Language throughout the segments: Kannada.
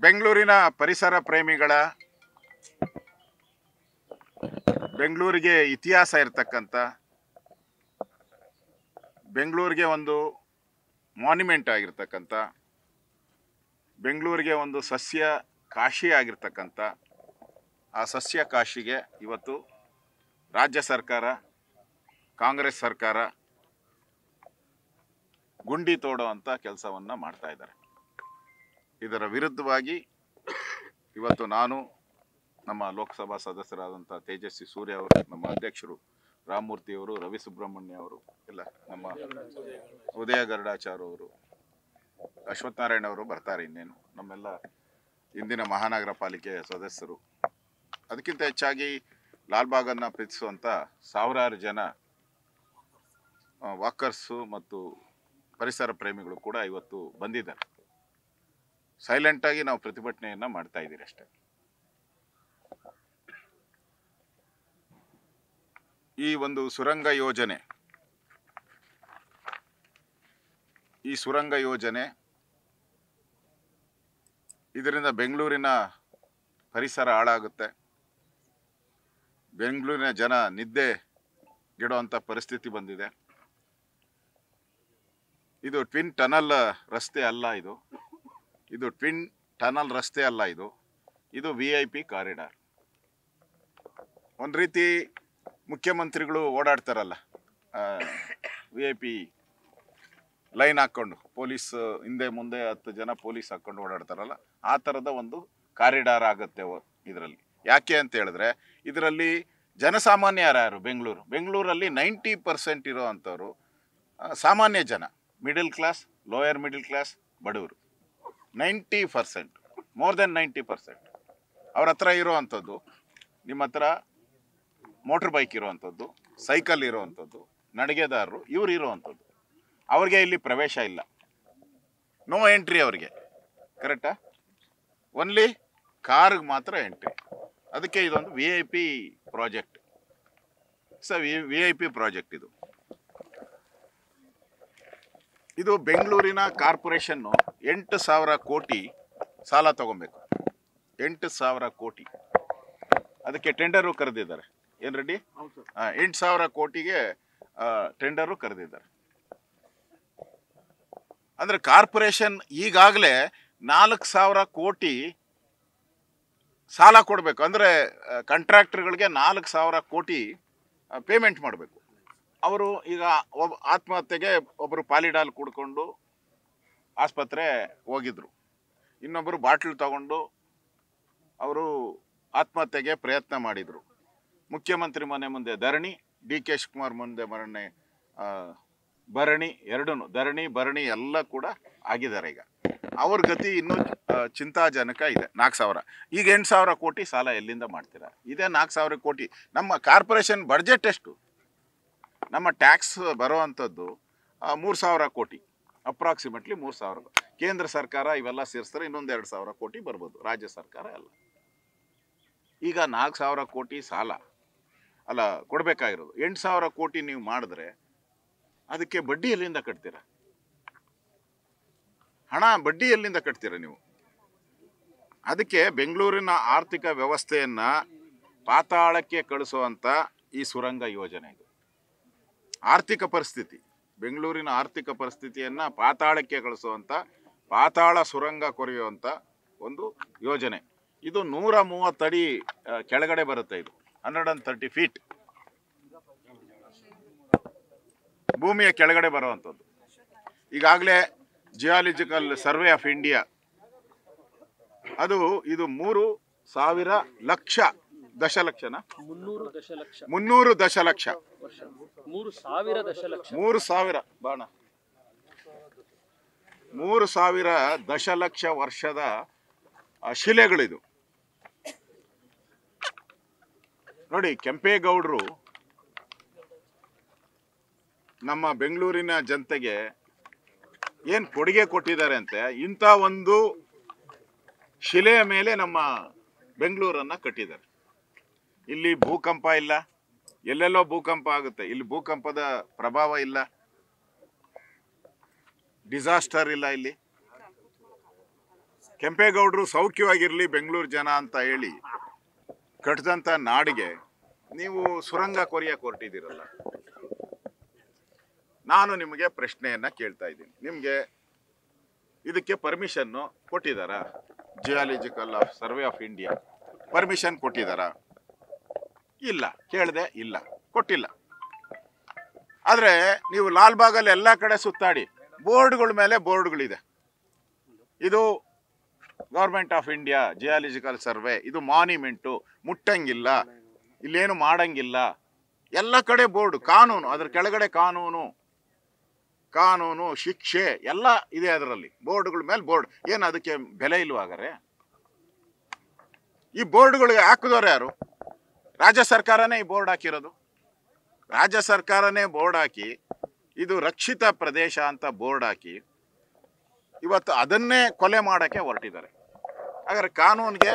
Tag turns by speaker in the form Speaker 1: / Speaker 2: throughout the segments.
Speaker 1: ಬೆಂಗಳೂರಿನ ಪರಿಸರ ಪ್ರೇಮಿಗಳ, ಬೆಂಗಳೂರಿಗೆ ಇತಿಹಾಸ ಇರತಕ್ಕಂಥ, ಬೆಂಗಳೂರಿಗೆ ಒಂದು ಮಾನ್ಯುಮೆಂಟ್ ಆಗಿರ್ತಕ್ಕಂಥ, ಬೆಂಗಳೂರಿಗೆ ಒಂದು ಸಸ್ಯ ಕಾಶಿ ಆಗಿರ್ತಕ್ಕಂಥ ಆ ಸಸ್ಯ ಕಾಶಿಗೆ ಇವತ್ತು ರಾಜ್ಯ ಸರ್ಕಾರ, ಕಾಂಗ್ರೆಸ್ ಸರ್ಕಾರ ಗುಂಡಿ ತೋಡುವಂಥ ಕೆಲಸವನ್ನು ಮಾಡ್ತಾ ಇದ್ದಾರೆ. ಇದರ ವಿರುದ್ಧವಾಗಿ ಇವತ್ತು ನಾನು, ನಮ್ಮ ಲೋಕಸಭಾ ಸದಸ್ಯರಾದಂಥ ತೇಜಸ್ವಿ ಸೂರ್ಯ ಅವರು, ನಮ್ಮ ಅಧ್ಯಕ್ಷರು ರಾಮಮೂರ್ತಿಯವರು, ರವಿ ಸುಬ್ರಹ್ಮಣ್ಯ ಅವರು, ಎಲ್ಲ ನಮ್ಮ ಉದಯ ಗರುಡಾಚಾರ್ ಅವರು, ಅಶ್ವತ್ಥನಾರಾಯಣ ಅವರು ಬರ್ತಾರೆ. ಇನ್ನೇನು ನಮ್ಮೆಲ್ಲ ಇಂದಿನ ಮಹಾನಗರ ಪಾಲಿಕೆ ಸದಸ್ಯರು, ಅದಕ್ಕಿಂತ ಹೆಚ್ಚಾಗಿ ಲಾಲ್ಬಾಗನ್ನು ಪ್ರೀತಿಸುವಂಥ ಸಾವಿರಾರು ಜನ ವಾಕರ್ಸು ಮತ್ತು ಪರಿಸರ ಪ್ರೇಮಿಗಳು ಕೂಡ ಇವತ್ತು ಬಂದಿದ್ದಾರೆ. ಸೈಲೆಂಟಾಗಿ ನಾವು ಪ್ರತಿಭಟನೆಯನ್ನು ಮಾಡ್ತಾ ಇದ್ದೀರಿ ಅಷ್ಟೇ. ಈ ಒಂದು ಸುರಂಗ ಯೋಜನೆ ಇದರಿಂದ ಬೆಂಗಳೂರಿನ ಪರಿಸರ ಹಾಳಾಗುತ್ತೆ. ಬೆಂಗಳೂರಿನ ಜನ ನಿದ್ದೆಗೆಡುವಂಥ ಪರಿಸ್ಥಿತಿ ಬಂದಿದೆ. ಇದು ಟ್ವಿನ್ ಟನಲ್ ರಸ್ತೆ ಅಲ್ಲ, ಇದು ಟ್ವಿನ್ ಟನಲ್ ರಸ್ತೆ ಅಲ್ಲ, ಇದು VIP ಕಾರಿಡಾರ್. ಒಂದು ರೀತಿ ಮುಖ್ಯಮಂತ್ರಿಗಳು ಓಡಾಡ್ತಾರಲ್ಲ, VIP ಲೈನ್ ಹಾಕ್ಕೊಂಡು, ಪೊಲೀಸ್ ಹಿಂದೆ ಮುಂದೆ 10 ಜನ ಪೊಲೀಸ್ ಹಾಕ್ಕೊಂಡು ಓಡಾಡ್ತಾರಲ್ಲ, ಆ ಥರದ ಒಂದು ಕಾರಿಡಾರ್ ಆಗುತ್ತೆ ಇದರಲ್ಲಿ. ಯಾಕೆ ಅಂತ ಹೇಳಿದ್ರೆ, ಇದರಲ್ಲಿ ಜನಸಾಮಾನ್ಯ ಯಾರು? ಬೆಂಗಳೂರಲ್ಲಿ 90% ಇರೋ ಅಂಥವ್ರು ಸಾಮಾನ್ಯ ಜನ, middle class, lower middle class, ಬಡವರು. 90%, ಮೋರ್ ದೆನ್ 90% ಅವ್ರ ಹತ್ರ ಇರೋವಂಥದ್ದು, ನಿಮ್ಮ ಹತ್ರ ಮೋಟ್ರ್ ಬೈಕ್ ಇರೋವಂಥದ್ದು, ಸೈಕಲ್ ಇರೋವಂಥದ್ದು, ನಡಿಗೆದಾರರು, ಇವ್ರು ಇರೋವಂಥದ್ದು. ಅವ್ರಿಗೆ ಇಲ್ಲಿ ಪ್ರವೇಶ ಇಲ್ಲ, ನೋ ಎಂಟ್ರಿ ಅವ್ರಿಗೆ. ಕರೆಕ್ಟಾ? ಓನ್ಲಿ ಕಾರ್ಗೆ ಮಾತ್ರ ಎಂಟ್ರಿ. ಅದಕ್ಕೆ ಇದೊಂದು VIP ಪ್ರಾಜೆಕ್ಟ್. VIP ಪ್ರಾಜೆಕ್ಟ್ ಇದು ಬೆಂಗಳೂರಿನ ಕಾರ್ಪೊರೇಷನ್ನು 8,000 ಕೋಟಿ ಸಾಲ ತಗೊಬೇಕು. 8,000 ಕೋಟಿ. ಅದಕ್ಕೆ ಟೆಂಡರು ಕರೆದಿದ್ದಾರೆ. ಏನು ರೆಡ್ಡಿ? 8,000 ಕೋಟಿಗೆ ಟೆಂಡರು ಕರೆದಿದ್ದಾರೆ. ಅಂದರೆ ಕಾರ್ಪೊರೇಷನ್ ಈಗಾಗಲೇ 4,000 ಕೋಟಿ ಸಾಲ ಕೊಡಬೇಕು. ಅಂದರೆ ಕಾಂಟ್ರಾಕ್ಟರ್ಗಳಿಗೆ 4,000 ಕೋಟಿ ಪೇಮೆಂಟ್ ಮಾಡಬೇಕು. ಅವರು ಈಗ ಆತ್ಮಹತ್ಯೆಗೆ ಒಬ್ಬರು ಪಾಲಿಡಾಲ್ ಕುಡ್ಕೊಂಡು ಆಸ್ಪತ್ರೆ ಹೋಗಿದ್ರು, ಇನ್ನೊಬ್ಬರು ಬಾಟ್ಲ್ ತಗೊಂಡು ಅವರು ಆತ್ಮಹತ್ಯೆಗೆ ಪ್ರಯತ್ನ ಮಾಡಿದರು. ಮುಖ್ಯಮಂತ್ರಿ ಮನೆ ಮುಂದೆ ಧರಣಿ, DK ಶಿವಕುಮಾರ್ ಮುಂದೆ ಭರಣಿ, ಎರಡೂ ಧರಣಿ ಭರಣಿ ಎಲ್ಲ ಕೂಡ ಆಗಿದ್ದಾರೆ. ಈಗ ಅವ್ರ ಗತಿ ಇನ್ನೂ ಚಿಂತಾಜನಕ ಇದೆ. 4,000 ಈಗ 8,000 ಕೋಟಿ ಸಾಲ ಎಲ್ಲಿಂದ ಮಾಡ್ತೀರಾ? ಇದೇ 4,000 ಕೋಟಿ. ನಮ್ಮ ಕಾರ್ಪೊರೇಷನ್ ಬಡ್ಜೆಟ್ ಎಷ್ಟು? ನಮ್ಮ ಟ್ಯಾಕ್ಸ್ ಬರೋ ಅಂಥದ್ದು 3,000 ಕೋಟಿ, ಅಪ್ರಾಕ್ಸಿಮೇಟ್ಲಿ 3,000. ಕೇಂದ್ರ ಸರ್ಕಾರ ಇವೆಲ್ಲ ಸೇರಿಸ್ತಾರೆ ಇನ್ನೊಂದು 2,000 ಕೋಟಿ ಬರ್ಬೋದು, ರಾಜ್ಯ ಸರ್ಕಾರ ಎಲ್ಲ. ಈಗ 4,000 ಕೋಟಿ ಸಾಲ ಅಲ್ಲ ಕೊಡಬೇಕಾಗಿರೋದು. 8,000 ಕೋಟಿ ನೀವು ಮಾಡಿದ್ರೆ ಅದಕ್ಕೆ ಬಡ್ಡಿ ಎಲ್ಲಿಂದ ಕಟ್ತೀರಾ? ಹಣ ಬಡ್ಡಿ ಎಲ್ಲಿಂದ ಕಟ್ತೀರಾ ನೀವು? ಅದಕ್ಕೆ ಬೆಂಗಳೂರಿನ ಆರ್ಥಿಕ ವ್ಯವಸ್ಥೆಯನ್ನು ಪಾತಾಳಕ್ಕೆ ಕಳಿಸುವಂಥ ಈ ಸುರಂಗ ಯೋಜನೆ ಇದು. ಆರ್ಥಿಕ ಪರಿಸ್ಥಿತಿ, ಬೆಂಗಳೂರಿನ ಆರ್ಥಿಕ ಪರಿಸ್ಥಿತಿಯನ್ನು ಪಾತಾಳಕ್ಕೆ ಕಳಿಸುವಂಥ, ಪಾತಾಳ ಸುರಂಗ ಕೊರೆಯುವಂಥ ಒಂದು ಯೋಜನೆ ಇದು. 130 ಅಡಿ ಕೆಳಗಡೆ ಬರುತ್ತೆ. ಇದು 130 ಫೀಟ್ ಭೂಮಿಯ ಕೆಳಗಡೆ ಬರುವಂಥದ್ದು. ಈಗಾಗಲೇ ಜಿಯಾಲಜಿಕಲ್ ಸರ್ವೆ ಆಫ್ ಇಂಡಿಯಾ ಇದು 3,000 ದಶಲಕ್ಷನ 300 ದಶಲಕ್ಷ 3,000 ಬಾಣ 3,000 ದಶಲಕ್ಷ ವರ್ಷದ ಶಿಲೆಗಳಿದು. ನೋಡಿ, ಕೆಂಪೇಗೌಡರು ನಮ್ಮ ಬೆಂಗಳೂರಿನ ಜನತೆಗೆ ಏನು ಕೊಡುಗೆ ಕೊಟ್ಟಿದ್ದಾರೆ ಅಂತೆ, ಇಂಥ ಒಂದು ಶಿಲೆಯ ಮೇಲೆ ನಮ್ಮ ಬೆಂಗಳೂರನ್ನು ಕಟ್ಟಿದ್ದಾರೆ. ಇಲ್ಲಿ ಭೂಕಂಪ ಇಲ್ಲ, ಎಲ್ಲೆಲ್ಲೋ ಭೂಕಂಪ ಆಗುತ್ತೆ, ಇಲ್ಲಿ ಭೂಕಂಪದ ಪ್ರಭಾವ ಇಲ್ಲ, ಡಿಸಾಸ್ಟರ್ ಇಲ್ಲ ಇಲ್ಲಿ. ಕೆಂಪೇಗೌಡರು ಸೌಖ್ಯವಾಗಿರಲಿ ಬೆಂಗಳೂರು ಜನ ಅಂತ ಹೇಳಿ ಕಟ್ಟಿದಂಥ ನಾಡಿಗೆ ನೀವು ಸುರಂಗ ಕೊರಿಯಕ್ಕೆ ಹೊರಟಿದ್ದೀರಲ್ಲ. ನಾನು ನಿಮಗೆ ಪ್ರಶ್ನೆಯನ್ನು ಕೇಳ್ತಾ ಇದ್ದೀನಿ, ನಿಮಗೆ ಇದಕ್ಕೆ ಪರ್ಮಿಷನ್ನು ಕೊಟ್ಟಿದ್ದಾರಾ? Geological survey of India permission ಕೊಟ್ಟಿದ್ದಾರಾ? ಇಲ್ಲ. ಕೇಳಿದೆ, ಇಲ್ಲ, ಕೊಟ್ಟಿಲ್ಲ. ಆದರೆ ನೀವು ಲಾಲ್ಬಾಗಲ್ಲಿ ಎಲ್ಲ ಕಡೆ ಸುತ್ತಾಡಿ, ಬೋರ್ಡ್ಗಳ ಮೇಲೆ ಬೋರ್ಡ್ಗಳಿದೆ, ಇದು government of India geological survey, ಇದು ಮಾನ್ಯುಮೆಂಟು, ಮುಟ್ಟಂಗಿಲ್ಲ, ಇಲ್ಲೇನು ಮಾಡಂಗಿಲ್ಲ, ಎಲ್ಲ ಕಡೆ ಬೋರ್ಡು, ಕಾನೂನು, ಅದ್ರ ಕೆಳಗಡೆ ಕಾನೂನು ಶಿಕ್ಷೆ ಎಲ್ಲ ಇದೆ ಅದರಲ್ಲಿ, ಬೋರ್ಡ್ಗಳ ಮೇಲೆ ಬೋರ್ಡ್. ಏನು ಅದಕ್ಕೆ ಬೆಲೆ ಇಲ್ವಾಗಾರೆ? ಈ ಬೋರ್ಡ್ಗಳಿಗೆ ಹಾಕಿದವ್ರು ಯಾರು? ರಾಜ್ಯ ಸರ್ಕಾರನೇ ಈ ಬೋರ್ಡ್ ಹಾಕಿರೋದು. ರಾಜ್ಯ ಸರ್ಕಾರನೇ ಬೋರ್ಡ್ ಹಾಕಿ, ಇದು ರಕ್ಷಿತ ಪ್ರದೇಶ ಅಂತ ಬೋರ್ಡ್ ಹಾಕಿ ಇವತ್ತು ಅದನ್ನೇ ಕೊಲೆ ಮಾಡೋಕ್ಕೆ ಹೊರಟಿದ್ದಾರೆ. ಹಾಗಾದ್ರೆ ಕಾನೂನಿಗೆ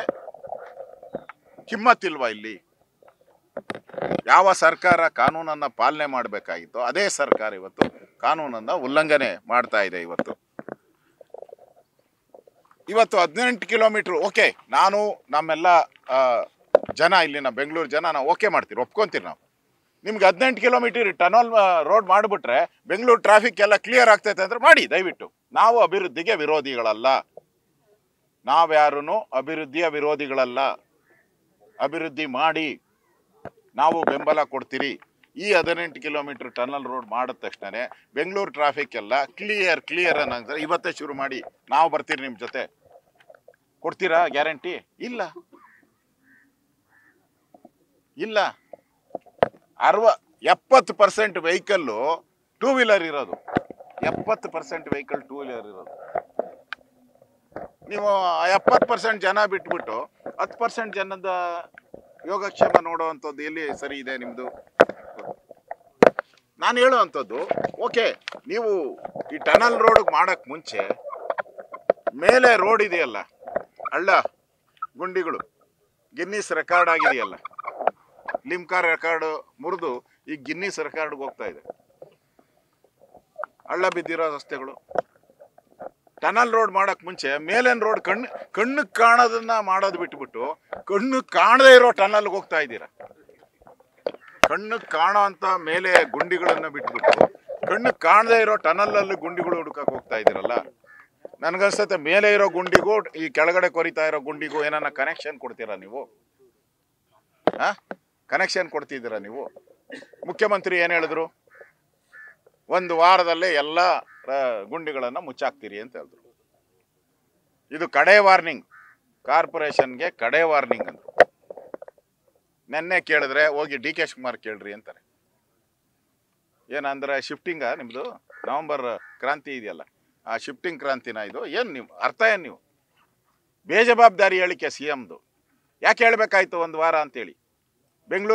Speaker 1: ಕಿಮ್ಮತ್ತಿಲ್ವಾ ಇಲ್ಲಿ? ಯಾವ ಸರ್ಕಾರ ಕಾನೂನನ್ನು ಪಾಲನೆ ಮಾಡಬೇಕಾಗಿತ್ತೋ ಅದೇ ಸರ್ಕಾರ ಇವತ್ತು ಕಾನೂನನ್ನು ಉಲ್ಲಂಘನೆ ಮಾಡ್ತಾ ಇದೆ. ಇವತ್ತು 18 ಕಿಲೋಮೀಟ್ರ್ ಓಕೆ, ನಾನು ನಮ್ಮೆಲ್ಲ ಜನ ಇಲ್ಲಿನ ಬೆಂಗಳೂರು ಜನ ನಾವು ಓಕೆ ಮಾಡ್ತೀವಿ, ಒಪ್ಕೊಂತೀರಿ. ನಾವು ನಿಮ್ಗೆ 18 ಕಿಲೋಮೀಟರ್ ಟನಲ್ ರೋಡ್ ಮಾಡಿಬಿಟ್ರೆ ಬೆಂಗಳೂರು ಟ್ರಾಫಿಕ್ ಎಲ್ಲ ಕ್ಲಿಯರ್ ಆಗ್ತೈತೆ ಅಂದ್ರೆ ಮಾಡಿ ದಯವಿಟ್ಟು. ನಾವು ಅಭಿವೃದ್ಧಿಗೆ ವಿರೋಧಿಗಳಲ್ಲ, ನಾವ್ಯಾರೂ ಅಭಿವೃದ್ಧಿಯ ವಿರೋಧಿಗಳಲ್ಲ. ಅಭಿವೃದ್ಧಿ ಮಾಡಿ, ನಾವು ಬೆಂಬಲ ಕೊಡ್ತೀರಿ. ಈ 18 ಕಿಲೋಮೀಟರ್ ಟನಲ್ ರೋಡ್ ಮಾಡಿದ ತಕ್ಷಣ ಬೆಂಗಳೂರು ಟ್ರಾಫಿಕ್ ಎಲ್ಲ ಕ್ಲಿಯರ್ ಅನ್ನಂತಾರೆ. ಇವತ್ತೇ ಶುರು ಮಾಡಿ, ನಾವು ಬರ್ತೀರಿ ನಿಮ್ಮ ಜೊತೆ. ಕೊಡ್ತೀರಾ ಗ್ಯಾರಂಟಿ? ಇಲ್ಲ. 70% ವೆಹಿಕಲ್ಲು ಟೂ ವೀಲರ್ ಇರೋದು, 70% ವೆಹಿಕಲ್ ಟೂ ವೀಲರ್ ಇರೋದು. ನೀವು 70% ಜನ ಬಿಟ್ಬಿಟ್ಟು 10% ಜನದ ಯೋಗಕ್ಷೇಮ ನೋಡುವಂಥದ್ದು ಎಲ್ಲಿ ಸರಿ ಇದೆ ನಿಮ್ಮದು? ನಾನು ಹೇಳುವಂಥದ್ದು, ಓಕೆ, ನೀವು ಈ ಟನಲ್ ರೋಡ್ ಮಾಡೋಕ್ಕೆ ಮುಂಚೆ ಮೇಲೆ ರೋಡ್ ಇದೆಯಲ್ಲ, ಹಳ್ಳ ಗುಂಡಿಗಳು ಗಿನ್ನಿಸ್ ರೆಕಾರ್ಡ್ ಆಗಿದೆಯಲ್ಲ, ಲಿಮ್ಕಾ ರೆಕಾರ್ಡ್ ಮುರಿದು ಈಗ ಗಿನ್ನಿಸ್ ರೆಕಾರ್ಡ್ಗೆ ಹೋಗ್ತಾ ಇದೆ. ಹಳ್ಳ ಬಿದ್ದಿರೋ ರಸ್ತೆಗಳು. ಟನಲ್ ರೋಡ್ ಮಾಡೋಕ್ಕೆ ಮುಂಚೆ ಮೇಲಿನ ರೋಡ್ ಕಣ್ಣು ಕಾಣೋದನ್ನ ಮಾಡೋದು ಬಿಟ್ಬಿಟ್ಟು ಕಣ್ಣು ಕಾಣದೇ ಇರೋ ಟನಲ್ಗೆ ಹೋಗ್ತಾ ಇದ್ದೀರಾ. ಕಣ್ಣು ಕಾಣೋ ಅಂತ ಮೇಲೆ ಗುಂಡಿಗಳನ್ನು ಬಿಟ್ಬಿಟ್ಟು ಕಣ್ಣು ಕಾಣದೇ ಇರೋ ಟನಲಲ್ಲಿ ಗುಂಡಿಗಳು ಹುಡುಕಕ್ಕೆ ಹೋಗ್ತಾ ಇದ್ದೀರಲ್ಲ. ನನಗನ್ಸುತ್ತೆ ಮೇಲೆ ಇರೋ ಗುಂಡಿಗೂ ಈ ಕೆಳಗಡೆ ಕೊರಿತಾ ಇರೋ ಗುಂಡಿಗೂ ಏನನ್ನ ಕನೆಕ್ಷನ್ ಕೊಡ್ತೀರಾ ನೀವು? ಕನೆಕ್ಷನ್ ಕೊಡ್ತಿದ್ದೀರಾ ನೀವು? ಮುಖ್ಯಮಂತ್ರಿ ಏನು ಹೇಳಿದ್ರು? 1 ವಾರದಲ್ಲೇ ಎಲ್ಲ ಗುಂಡಿಗಳನ್ನು ಮುಚ್ಚಾಕ್ತೀರಿ ಅಂತ ಹೇಳಿದ್ರು. ಇದು ಕಡೆ ವಾರ್ನಿಂಗ್, ಕಾರ್ಪೊರೇಷನ್ಗೆ ಕಡೆ ವಾರ್ನಿಂಗ್ ಅಂದರು. ನೆನ್ನೆ ಕೇಳಿದ್ರೆ ಹೋಗಿ ಡಿ ಕೆ ಶಿವಕುಮಾರ್ ಕೇಳ್ರಿ ಅಂತಾರೆ. ಏನಂದ್ರೆ ಶಿಫ್ಟಿಂಗ ನಿಮ್ಮದು? ನವಂಬರ್ ಕ್ರಾಂತಿ ಇದೆಯಲ್ಲ, ಆ ಶಿಫ್ಟಿಂಗ್ ಕ್ರಾಂತಿನ ಇದು? ಏನು ನೀವು ಅರ್ಥ ಏನು? ನೀವು ಬೇಜವಾಬ್ದಾರಿ ಹೇಳಿಕೆ CMದು. ಯಾಕೆ ಹೇಳಬೇಕಾಯ್ತು 1 ವಾರ ಅಂತೇಳಿ? ಬೆಂಗಳೂರು